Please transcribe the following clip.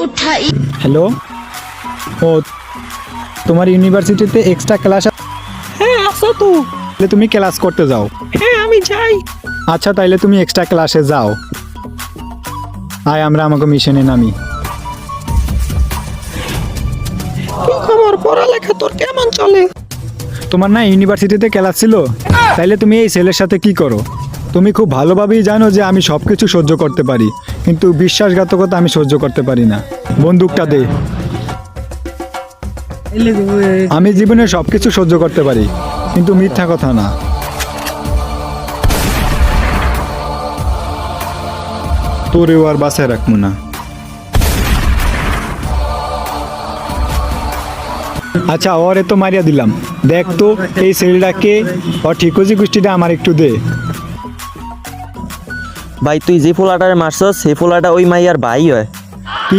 उठाई। হ্যালো, ও তোমার ইউনিভার্সিটিতে এক্সট্রা ক্লাস হ্যাঁ আসো তো। তাহলে তুমি ক্লাস করতে যাও। হ্যাঁ আমি যাই। আচ্ছা তাইলে তুমি এক্সট্রা ক্লাসে যাও। আয় আমরা আমাকে মিশনে নামি। কি খবর, পড়ালেখা তোর কেমন চলে? তোমার না ইউনিভার্সিটিতে ক্লাস ছিল, তাইলে তুমি এই ছেলের সাথে কি করো? তুমি খুব ভালোভাবেই জানো যে আমি সব কিছু সহ্য করতে পারি, কিন্তু বিশ্বাসঘাতকতা আমি সহ্য করতে পারি না। বন্দুকটা দে। আমি জীবনে সব কিছু সহ্য করতে পারি, কিন্তু মিথ্যা কথা না। তোরেও আর বাসায় রাখবো না। আচ্ছা ওরে তো মারিয়া দিলাম, দেখ তো এই ছেলেটাকে ওর ঠিকুজি গোষ্ঠীটা আমার একটু দে। ভাই তুই যে ফোলাটারে মারছস সেই ফোলাটা ওই মাইয়ার ভাই হয়। কি